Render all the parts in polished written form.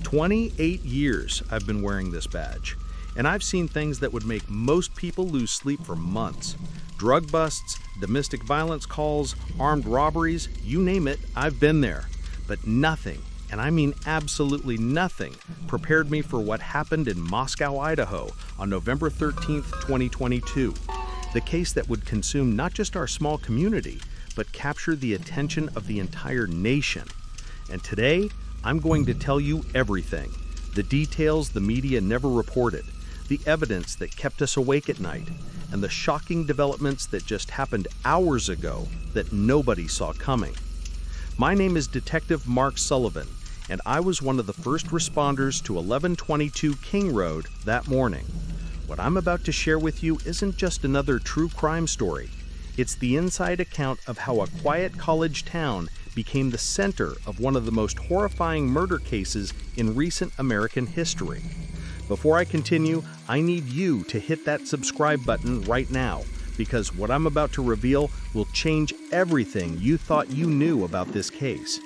28 years I've been wearing this badge, and I've seen things that would make most people lose sleep for months. Drug busts, domestic violence calls, armed robberies, you name it, I've been there. But nothing, and I mean absolutely nothing, prepared me for what happened in Moscow, Idaho on November 13th, 2022. The case that would consume not just our small community, but capture the attention of the entire nation. And today, I'm going to tell you everything. The details the media never reported, the evidence that kept us awake at night, and the shocking developments that just happened hours ago that nobody saw coming. My name is Detective Mark Sullivan, and I was one of the first responders to 1122 King Road that morning. What I'm about to share with you isn't just another true crime story. It's the inside account of how a quiet college town became the center of one of the most horrifying murder cases in recent American history. Before I continue, I need you to hit that subscribe button right now, because what I'm about to reveal will change everything you thought you knew about this case.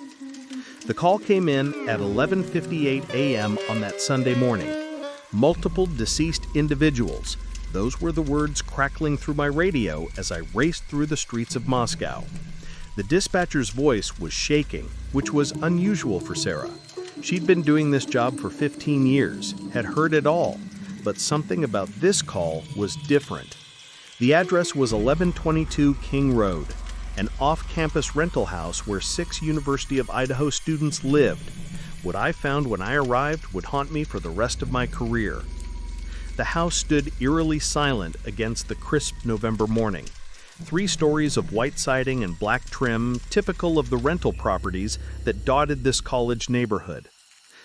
The call came in at 11:58 a.m. on that Sunday morning. Multiple deceased individuals. Those were the words crackling through my radio as I raced through the streets of Moscow. The dispatcher's voice was shaking, which was unusual for Sarah. She'd been doing this job for 15 years, had heard it all, but something about this call was different. The address was 1122 King Road, an off-campus rental house where 6 University of Idaho students lived. What I found when I arrived would haunt me for the rest of my career. The house stood eerily silent against the crisp November morning. 3 stories of white siding and black trim, typical of the rental properties that dotted this college neighborhood.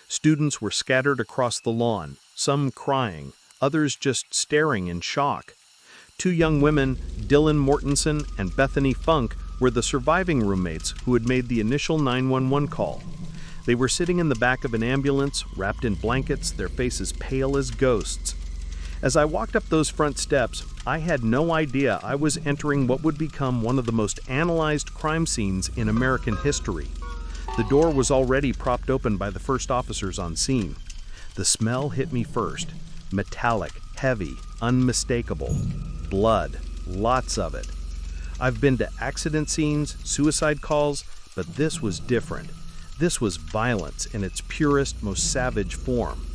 Students were scattered across the lawn, some crying, others just staring in shock. 2 young women, Dylan Mortensen and Bethany Funk, were the surviving roommates who had made the initial 911 call. They were sitting in the back of an ambulance, wrapped in blankets, their faces pale as ghosts. As I walked up those front steps, I had no idea I was entering what would become one of the most analyzed crime scenes in American history. The door was already propped open by the first officers on scene. The smell hit me first. Metallic, heavy, unmistakable. Blood, lots of it. I've been to accident scenes, suicide calls, but this was different. This was violence in its purest, most savage form.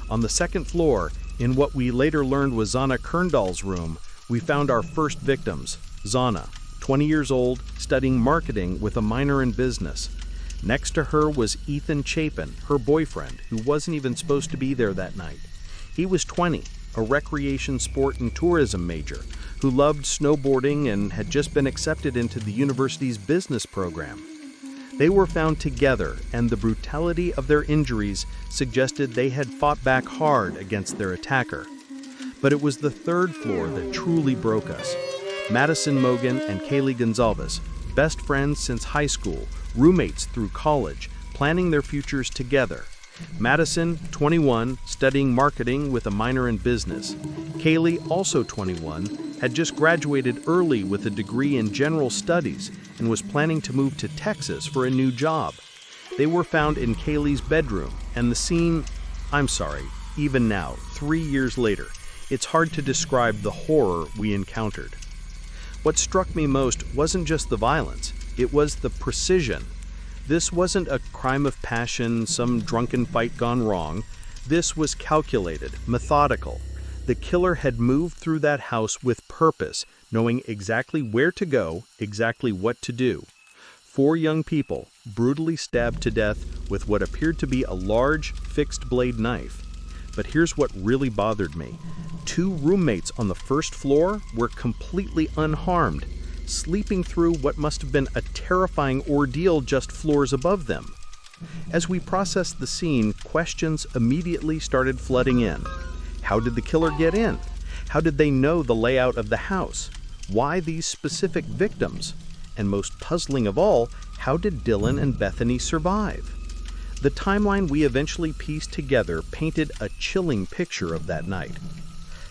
On the second floor, in what we later learned was Zana Kerndahl's room, we found our first victims. Zana, 20 years old, studying marketing with a minor in business. Next to her was Ethan Chapin, her boyfriend, who wasn't even supposed to be there that night. He was 20, a recreation sport and tourism major, who loved snowboarding and had just been accepted into the university's business program. They were found together, and the brutality of their injuries suggested they had fought back hard against their attacker. But it was the third floor that truly broke us. Madison Mogan and Kaylee Gonzalez, best friends since high school, roommates through college, planning their futures together. Madison, 21, studying marketing with a minor in business. Kaylee, also 21, had just graduated early with a degree in general studies and was planning to move to Texas for a new job. They were found in Kaylee's bedroom, and the scene, even now, 3 years later, it's hard to describe the horror we encountered. What struck me most wasn't just the violence, it was the precision. This wasn't a crime of passion, some drunken fight gone wrong. This was calculated, methodical. The killer had moved through that house with purpose, knowing exactly where to go, exactly what to do. 4 young people, brutally stabbed to death with what appeared to be a large, fixed-blade knife. But here's what really bothered me. 2 roommates on the first floor were completely unharmed, sleeping through what must have been a terrifying ordeal just floors above them. As we processed the scene, questions immediately started flooding in. How did the killer get in? How did they know the layout of the house? Why these specific victims? And most puzzling of all, how did Dylan and Bethany survive? The timeline we eventually pieced together painted a chilling picture of that night.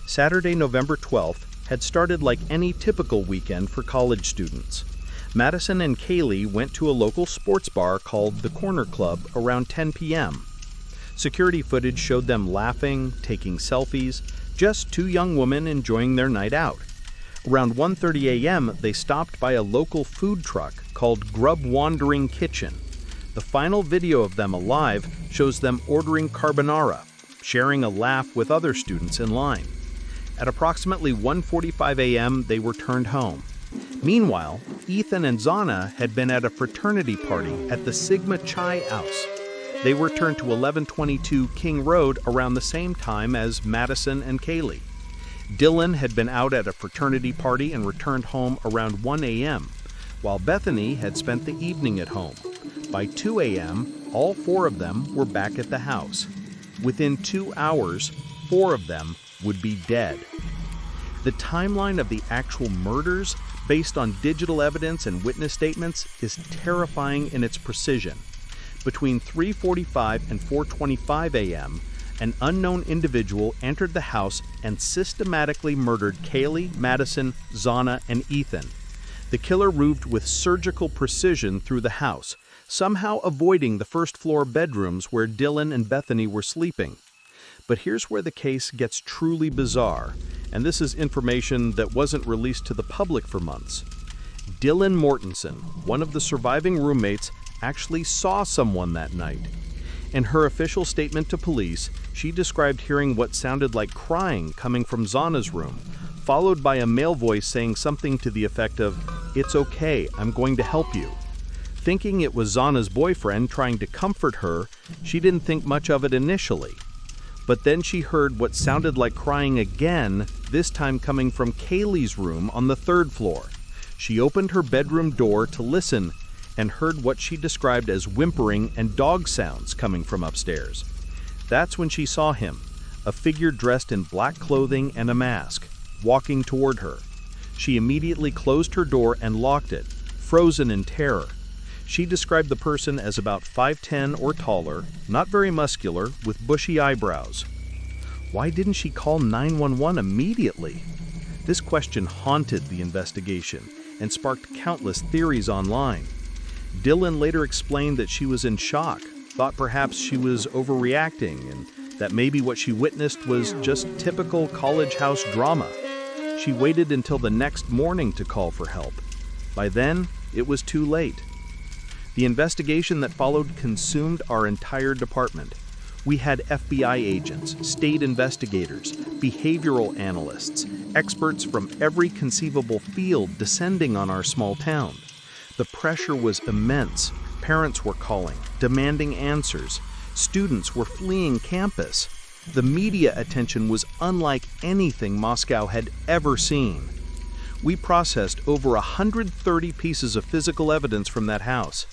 Saturday, November 12th, had started like any typical weekend for college students. Madison and Kaylee went to a local sports bar called the Corner Club around 10 p.m. Security footage showed them laughing, taking selfies, just two young women enjoying their night out. Around 1:30 a.m., they stopped by a local food truck called Grub Wandering Kitchen. The final video of them alive shows them ordering carbonara, sharing a laugh with other students in line. At approximately 1:45 a.m., they were turned home. Meanwhile, Ethan and Zana had been at a fraternity party at the Sigma Chi House. They were returned to 1122 King Road around the same time as Madison and Kaylee. Dylan had been out at a fraternity party and returned home around 1 a.m., while Bethany had spent the evening at home. By 2 a.m., all four of them were back at the house. Within 2 hours, four of them would be dead. The timeline of the actual murders, based on digital evidence and witness statements, is terrifying in its precision. Between 3:45 and 4:25 a.m., an unknown individual entered the house and systematically murdered Kaylee, Madison, Zana, and Ethan. The killer moved with surgical precision through the house, somehow avoiding the first-floor bedrooms where Dylan and Bethany were sleeping. But here's where the case gets truly bizarre, and this is information that wasn't released to the public for months. Dylan Mortensen, one of the surviving roommates, actually saw someone that night. In her official statement to police, she described hearing what sounded like crying coming from Zana's room, followed by a male voice saying something to the effect of, "It's okay, I'm going to help you." Thinking it was Zana's boyfriend trying to comfort her, she didn't think much of it initially. But then she heard what sounded like crying again, this time coming from Kaylee's room on the 3rd floor. She opened her bedroom door to listen and heard what she described as whimpering and dog sounds coming from upstairs. That's when she saw him, a figure dressed in black clothing and a mask, walking toward her. She immediately closed her door and locked it, frozen in terror. She described the person as about 5'10" or taller, not very muscular, with bushy eyebrows. Why didn't she call 911 immediately? This question haunted the investigation and sparked countless theories online. Dylan later explained that she was in shock, thought perhaps she was overreacting, and that maybe what she witnessed was just typical college house drama. She waited until the next morning to call for help. By then, it was too late. The investigation that followed consumed our entire department. We had FBI agents, state investigators, behavioral analysts, experts from every conceivable field descending on our small town. The pressure was immense. Parents were calling, demanding answers. Students were fleeing campus. The media attention was unlike anything Moscow had ever seen. We processed over 130 pieces of physical evidence from that house.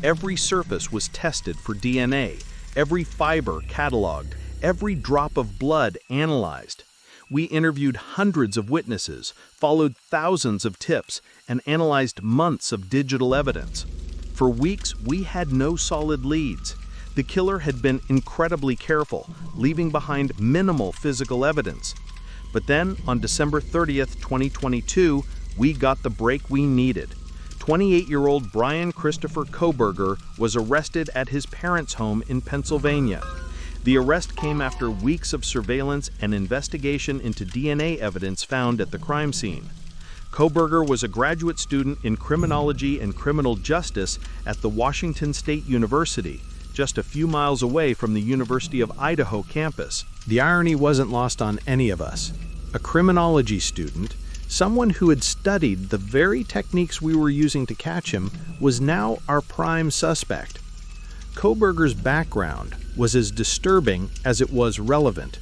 Every surface was tested for DNA, every fiber cataloged, every drop of blood analyzed. We interviewed hundreds of witnesses, followed thousands of tips, and analyzed months of digital evidence. For weeks, we had no solid leads. The killer had been incredibly careful, leaving behind minimal physical evidence. But then, on December 30th, 2022, we got the break we needed. 28-year-old Bryan Kohberger was arrested at his parents' home in Pennsylvania. The arrest came after weeks of surveillance and investigation into DNA evidence found at the crime scene. Kohberger was a graduate student in criminology and criminal justice at the Washington State University, just a few miles away from the University of Idaho campus. The irony wasn't lost on any of us. A criminology student, someone who had studied the very techniques we were using to catch him, was now our prime suspect. Kohberger's background was as disturbing as it was relevant.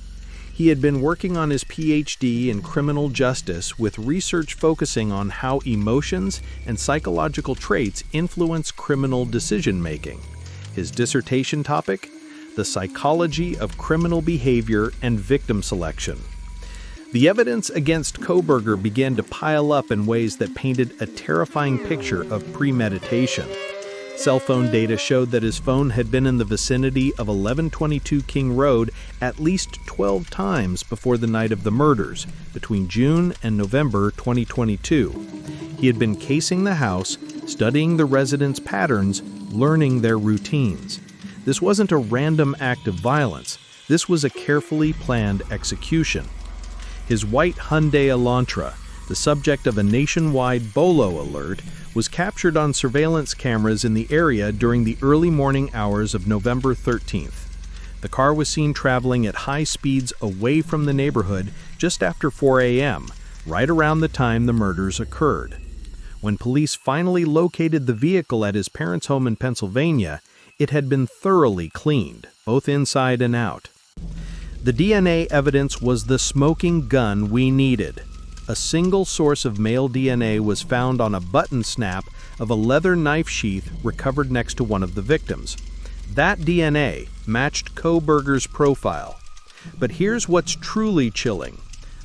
He had been working on his PhD in criminal justice with research focusing on how emotions and psychological traits influence criminal decision-making. His dissertation topic? The psychology of criminal behavior and victim selection. The evidence against Kohberger began to pile up in ways that painted a terrifying picture of premeditation. Cell phone data showed that his phone had been in the vicinity of 1122 King Road at least 12 times before the night of the murders, between June and November 2022. He had been casing the house, studying the residents' patterns, learning their routines. This wasn't a random act of violence. This was a carefully planned execution. His white Hyundai Elantra, the subject of a nationwide BOLO alert, was captured on surveillance cameras in the area during the early morning hours of November 13th. The car was seen traveling at high speeds away from the neighborhood just after 4 a.m., right around the time the murders occurred. When police finally located the vehicle at his parents' home in Pennsylvania, it had been thoroughly cleaned, both inside and out. The DNA evidence was the smoking gun we needed. A single source of male DNA was found on a button snap of a leather knife sheath recovered next to one of the victims. That DNA matched Kohberger's profile. But here's what's truly chilling.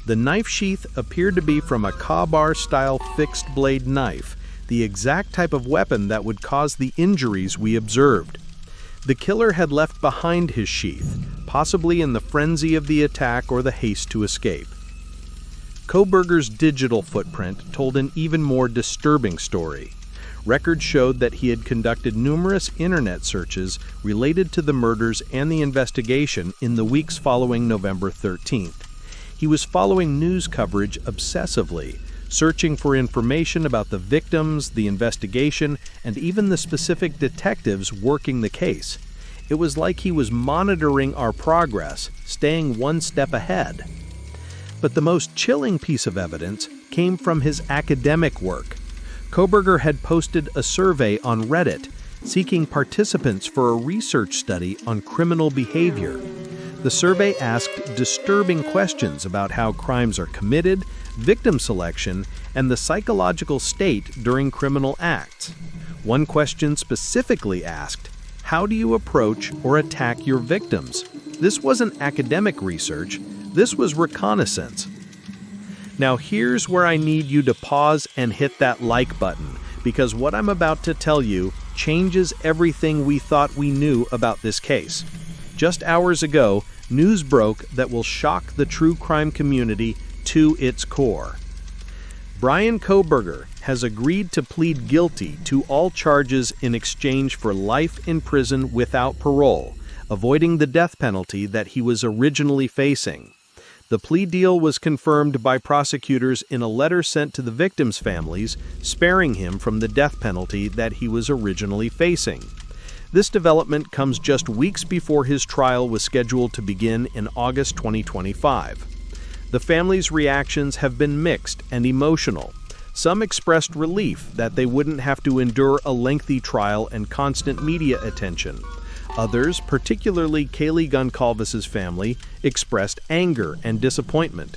The knife sheath appeared to be from a Ka-Bar-style fixed-blade knife, the exact type of weapon that would cause the injuries we observed. The killer had left behind his sheath, possibly in the frenzy of the attack or the haste to escape. Kohberger's digital footprint told an even more disturbing story. Records showed that he had conducted numerous internet searches related to the murders and the investigation in the weeks following November 13th. He was following news coverage obsessively, searching for information about the victims, the investigation, and even the specific detectives working the case. It was like he was monitoring our progress, staying one step ahead. But the most chilling piece of evidence came from his academic work. Kohberger had posted a survey on Reddit seeking participants for a research study on criminal behavior. The survey asked disturbing questions about how crimes are committed, victim selection, and the psychological state during criminal acts. One question specifically asked, "How do you approach or attack your victims?" This wasn't academic research, this was reconnaissance. Now here's where I need you to pause and hit that like button, because what I'm about to tell you changes everything we thought we knew about this case. Just hours ago, news broke that will shock the true crime community to its core. Bryan Kohberger has agreed to plead guilty to all charges in exchange for life in prison without parole, avoiding the death penalty that he was originally facing. The plea deal was confirmed by prosecutors in a letter sent to the victims' families, sparing him from the death penalty that he was originally facing. This development comes just weeks before his trial was scheduled to begin in August 2025. The family's reactions have been mixed and emotional. Some expressed relief that they wouldn't have to endure a lengthy trial and constant media attention. Others, particularly Kaylee Goncalves' family, expressed anger and disappointment.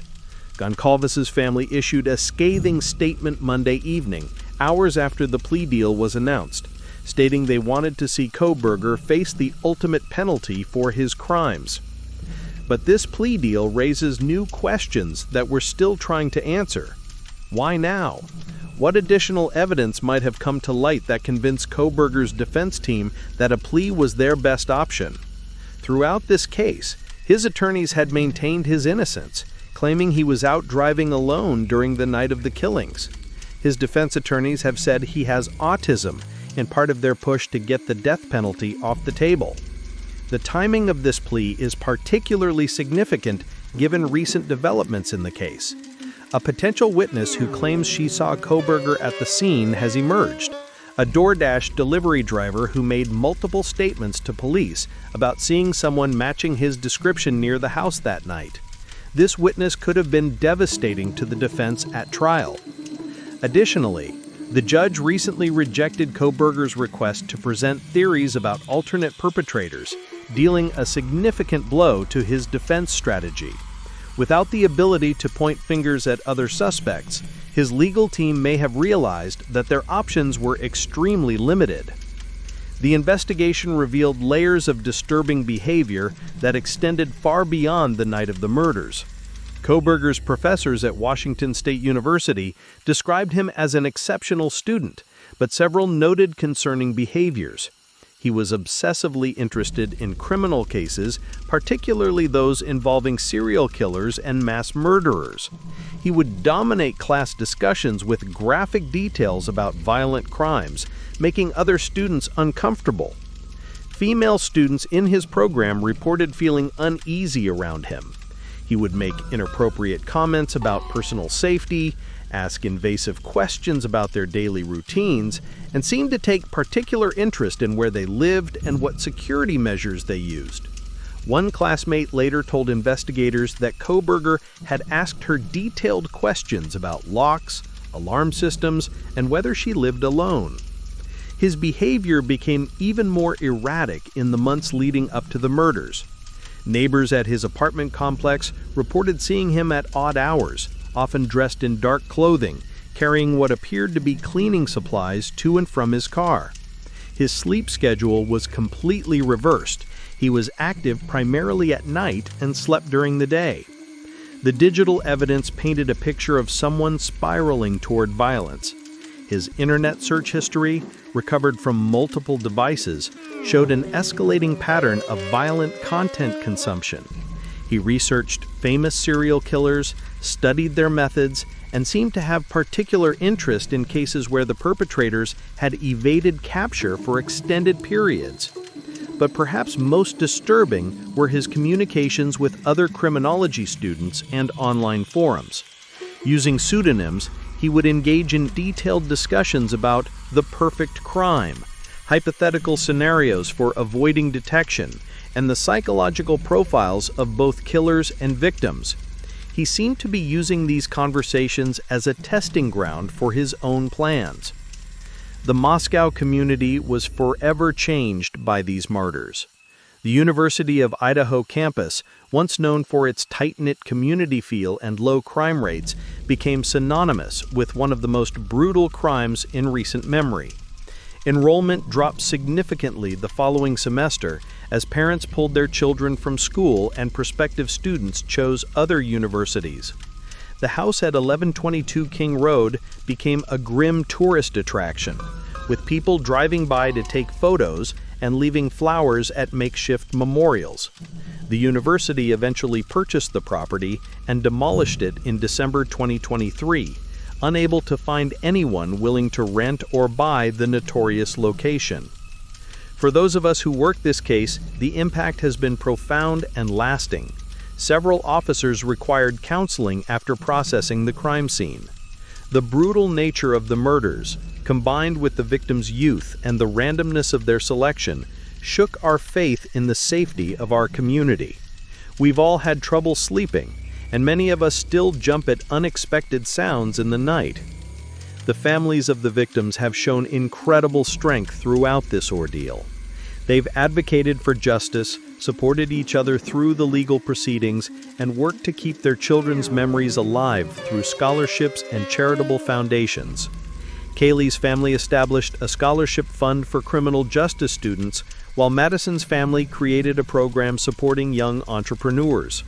Goncalves' family issued a scathing statement Monday evening, hours after the plea deal was announced, stating they wanted to see Kohberger face the ultimate penalty for his crimes. But this plea deal raises new questions that we're still trying to answer. Why now? What additional evidence might have come to light that convinced Kohberger's defense team that a plea was their best option? Throughout this case, his attorneys had maintained his innocence, claiming he was out driving alone during the night of the killings. His defense attorneys have said he has autism in part of their push to get the death penalty off the table. The timing of this plea is particularly significant given recent developments in the case. A potential witness who claims she saw Kohberger at the scene has emerged. A DoorDash delivery driver who made multiple statements to police about seeing someone matching his description near the house that night. This witness could have been devastating to the defense at trial. Additionally, the judge recently rejected Kohberger's request to present theories about alternate perpetrators, dealing a significant blow to his defense strategy. Without the ability to point fingers at other suspects, his legal team may have realized that their options were extremely limited. The investigation revealed layers of disturbing behavior that extended far beyond the night of the murders. Kohberger's professors at Washington State University described him as an exceptional student, but several noted concerning behaviors. He was obsessively interested in criminal cases, particularly those involving serial killers and mass murderers. He would dominate class discussions with graphic details about violent crimes, making other students uncomfortable. Female students in his program reported feeling uneasy around him. He would make inappropriate comments about personal safety, ask invasive questions about their daily routines, and seemed to take particular interest in where they lived and what security measures they used. One classmate later told investigators that Kohberger had asked her detailed questions about locks, alarm systems, and whether she lived alone. His behavior became even more erratic in the months leading up to the murders. Neighbors at his apartment complex reported seeing him at odd hours, often dressed in dark clothing, carrying what appeared to be cleaning supplies to and from his car. His sleep schedule was completely reversed. He was active primarily at night and slept during the day. The digital evidence painted a picture of someone spiraling toward violence. His internet search history, recovered from multiple devices, showed an escalating pattern of violent content consumption. He researched famous serial killers, studied their methods, and seemed to have particular interest in cases where the perpetrators had evaded capture for extended periods. But perhaps most disturbing were his communications with other criminology students and online forums. Using pseudonyms, he would engage in detailed discussions about the perfect crime, hypothetical scenarios for avoiding detection, and the psychological profiles of both killers and victims. He seemed to be using these conversations as a testing ground for his own plans. The Moscow community was forever changed by these martyrs. The University of Idaho campus, once known for its tight-knit community feel and low crime rates, became synonymous with one of the most brutal crimes in recent memory. Enrollment dropped significantly the following semester as parents pulled their children from school and prospective students chose other universities. The house at 1122 King Road became a grim tourist attraction, with people driving by to take photos and leaving flowers at makeshift memorials. The university eventually purchased the property and demolished it in December 2023, unable to find anyone willing to rent or buy the notorious location. For those of us who work this case, the impact has been profound and lasting. Several officers required counseling after processing the crime scene. The brutal nature of the murders, combined with the victims' youth and the randomness of their selection, shook our faith in the safety of our community. We've all had trouble sleeping, and many of us still jump at unexpected sounds in the night. The families of the victims have shown incredible strength throughout this ordeal. They've advocated for justice, supported each other through the legal proceedings, and worked to keep their children's memories alive through scholarships and charitable foundations. Kaylee's family established a scholarship fund for criminal justice students, while Madison's family created a program supporting young entrepreneurs.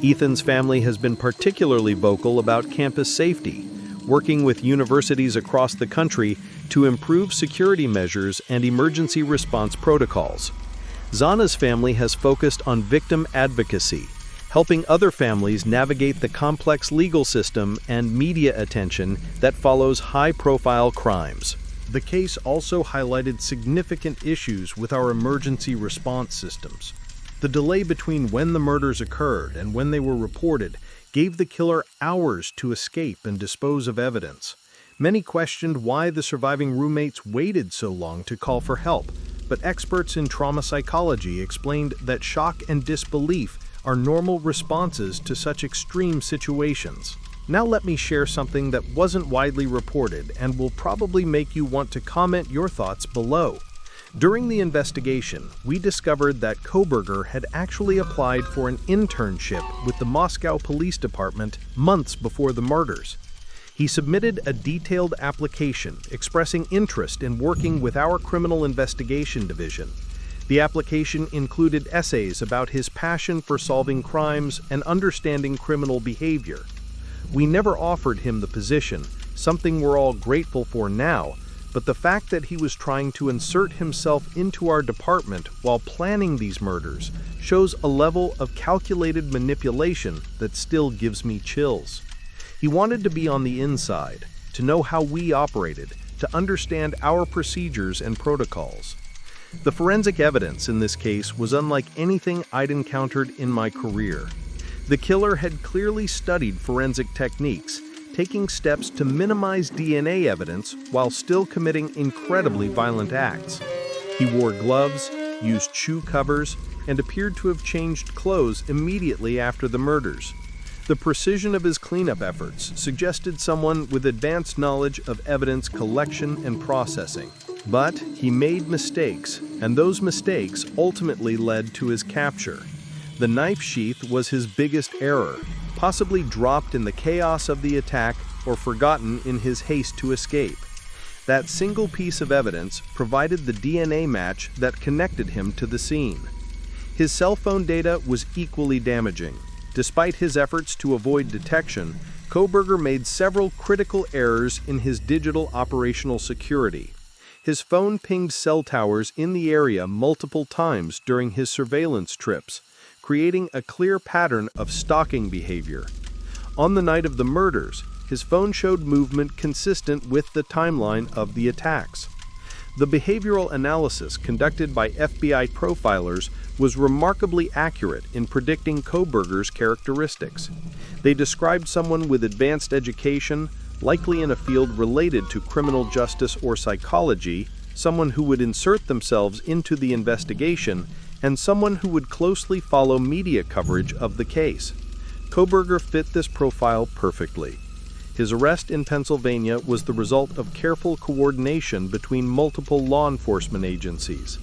Ethan's family has been particularly vocal about campus safety, working with universities across the country to improve security measures and emergency response protocols. Zana's family has focused on victim advocacy, helping other families navigate the complex legal system and media attention that follows high-profile crimes. The case also highlighted significant issues with our emergency response systems. The delay between when the murders occurred and when they were reported gave the killer hours to escape and dispose of evidence. Many questioned why the surviving roommates waited so long to call for help, but experts in trauma psychology explained that shock and disbelief are normal responses to such extreme situations. Now let me share something that wasn't widely reported and will probably make you want to comment your thoughts below. During the investigation, we discovered that Kohberger had actually applied for an internship with the Moscow Police Department months before the murders. He submitted a detailed application expressing interest in working with our Criminal Investigation Division. The application included essays about his passion for solving crimes and understanding criminal behavior. We never offered him the position, something we're all grateful for now, but the fact that he was trying to insert himself into our department while planning these murders shows a level of calculated manipulation that still gives me chills. He wanted to be on the inside, to know how we operated, to understand our procedures and protocols. The forensic evidence in this case was unlike anything I'd encountered in my career. The killer had clearly studied forensic techniques, taking steps to minimize DNA evidence while still committing incredibly violent acts. He wore gloves, used shoe covers, and appeared to have changed clothes immediately after the murders. The precision of his cleanup efforts suggested someone with advanced knowledge of evidence collection and processing. But he made mistakes, and those mistakes ultimately led to his capture. The knife sheath was his biggest error, possibly dropped in the chaos of the attack or forgotten in his haste to escape. That single piece of evidence provided the DNA match that connected him to the scene. His cell phone data was equally damaging. Despite his efforts to avoid detection, Kohberger made several critical errors in his digital operational security. His phone pinged cell towers in the area multiple times during his surveillance trips, creating a clear pattern of stalking behavior. On the night of the murders, his phone showed movement consistent with the timeline of the attacks. The behavioral analysis conducted by FBI profilers was remarkably accurate in predicting Kohberger's characteristics. They described someone with advanced education, likely in a field related to criminal justice or psychology, someone who would insert themselves into the investigation, and someone who would closely follow media coverage of the case. Kohberger fit this profile perfectly. His arrest in Pennsylvania was the result of careful coordination between multiple law enforcement agencies.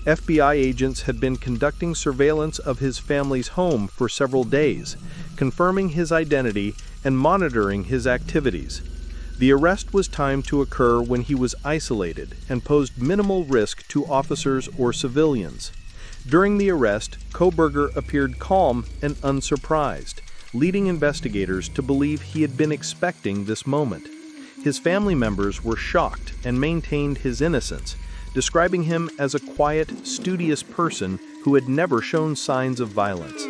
FBI agents had been conducting surveillance of his family's home for several days, confirming his identity and monitoring his activities. The arrest was timed to occur when he was isolated and posed minimal risk to officers or civilians. During the arrest, Kohberger appeared calm and unsurprised, leading investigators to believe he had been expecting this moment. His family members were shocked and maintained his innocence, describing him as a quiet, studious person who had never shown signs of violence.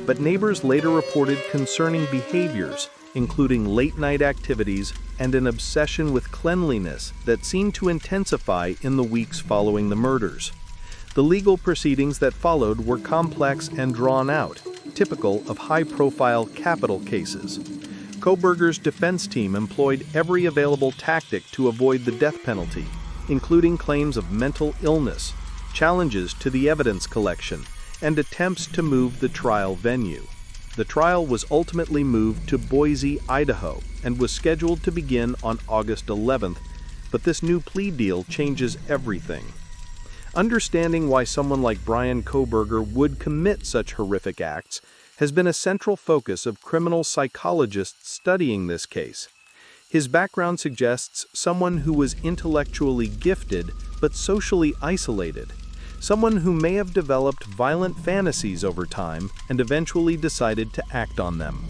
But neighbors later reported concerning behaviors, including late-night activities and an obsession with cleanliness that seemed to intensify in the weeks following the murders. The legal proceedings that followed were complex and drawn out, typical of high-profile capital cases. Kohberger's defense team employed every available tactic to avoid the death penalty, including claims of mental illness, challenges to the evidence collection, and attempts to move the trial venue. The trial was ultimately moved to Boise, Idaho, and was scheduled to begin on August 11th, but this new plea deal changes everything. Understanding why someone like Bryan Kohberger would commit such horrific acts has been a central focus of criminal psychologists studying this case. His background suggests someone who was intellectually gifted but socially isolated, someone who may have developed violent fantasies over time and eventually decided to act on them.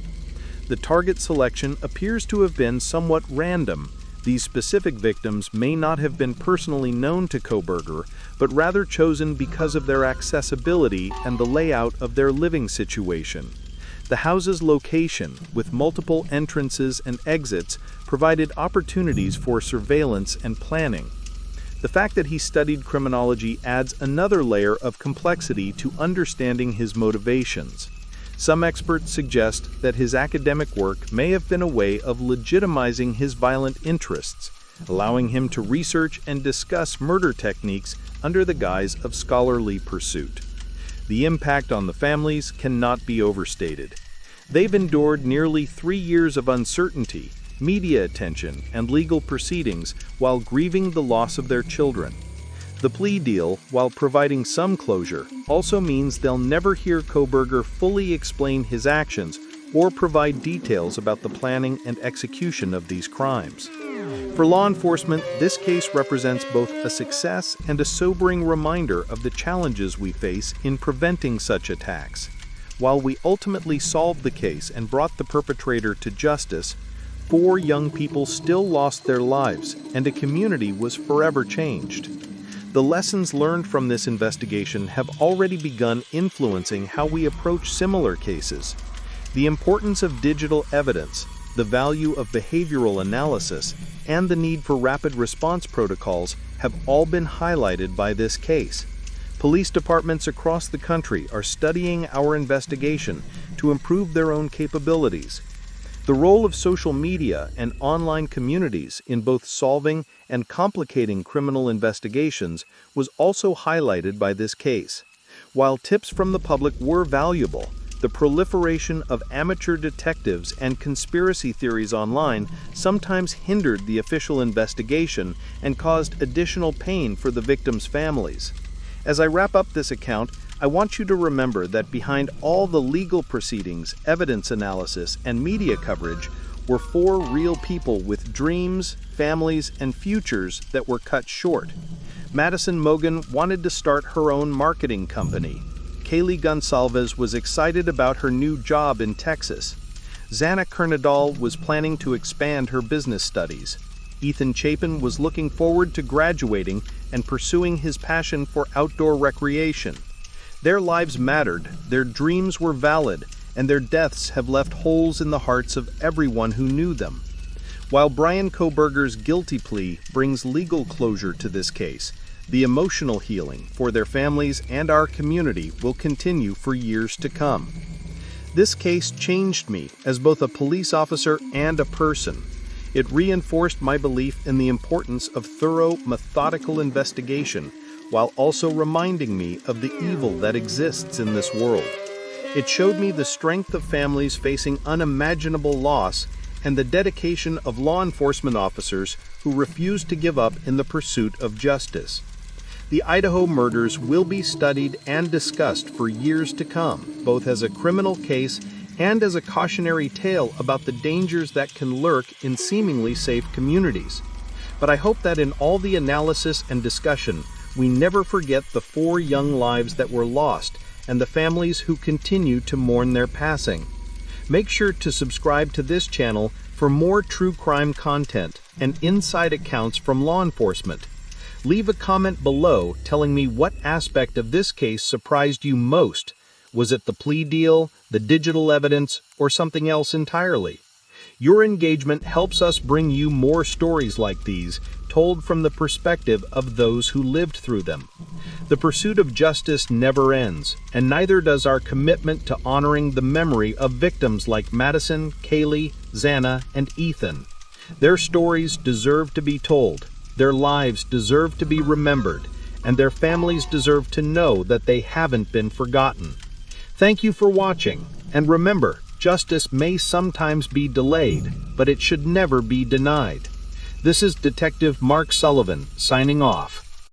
The target selection appears to have been somewhat random. These specific victims may not have been personally known to Kohberger, but rather chosen because of their accessibility and the layout of their living situation. The house's location, with multiple entrances and exits, provided opportunities for surveillance and planning. The fact that he studied criminology adds another layer of complexity to understanding his motivations. Some experts suggest that his academic work may have been a way of legitimizing his violent interests, allowing him to research and discuss murder techniques under the guise of scholarly pursuit. The impact on the families cannot be overstated. They've endured nearly 3 years of uncertainty, media attention, and legal proceedings while grieving the loss of their children. The plea deal, while providing some closure, also means they'll never hear Kohberger fully explain his actions or provide details about the planning and execution of these crimes. For law enforcement, this case represents both a success and a sobering reminder of the challenges we face in preventing such attacks. While we ultimately solved the case and brought the perpetrator to justice, 4 young people still lost their lives, and a community was forever changed. The lessons learned from this investigation have already begun influencing how we approach similar cases. The importance of digital evidence, the value of behavioral analysis, and the need for rapid response protocols have all been highlighted by this case. Police departments across the country are studying our investigation to improve their own capabilities. The role of social media and online communities in both solving and complicating criminal investigations was also highlighted by this case. While tips from the public were valuable, the proliferation of amateur detectives and conspiracy theories online sometimes hindered the official investigation and caused additional pain for the victims' families. As I wrap up this account, I want you to remember that behind all the legal proceedings, evidence analysis, and media coverage were 4 real people with dreams, families, and futures that were cut short. Madison Mogan wanted to start her own marketing company. Kaylee Gonsalves was excited about her new job in Texas. Xana Kernadal was planning to expand her business studies. Ethan Chapin was looking forward to graduating and pursuing his passion for outdoor recreation. Their lives mattered, their dreams were valid, and their deaths have left holes in the hearts of everyone who knew them. While Bryan Kohberger's guilty plea brings legal closure to this case, the emotional healing for their families and our community will continue for years to come. This case changed me as both a police officer and a person. It reinforced my belief in the importance of thorough, methodical investigation, while also reminding me of the evil that exists in this world. It showed me the strength of families facing unimaginable loss and the dedication of law enforcement officers who refuse to give up in the pursuit of justice. The Idaho murders will be studied and discussed for years to come, both as a criminal case and as a cautionary tale about the dangers that can lurk in seemingly safe communities. But I hope that in all the analysis and discussion, we never forget the 4 young lives that were lost and the families who continue to mourn their passing. Make sure to subscribe to this channel for more true crime content and inside accounts from law enforcement. Leave a comment below telling me what aspect of this case surprised you most. Was it the plea deal, the digital evidence, or something else entirely? Your engagement helps us bring you more stories like these, told from the perspective of those who lived through them. The pursuit of justice never ends, and neither does our commitment to honoring the memory of victims like Madison, Kaylee, Xana, and Ethan. Their stories deserve to be told. Their lives deserve to be remembered, and their families deserve to know that they haven't been forgotten. Thank you for watching, and remember, justice may sometimes be delayed, but it should never be denied. This is Detective Mark Sullivan, signing off.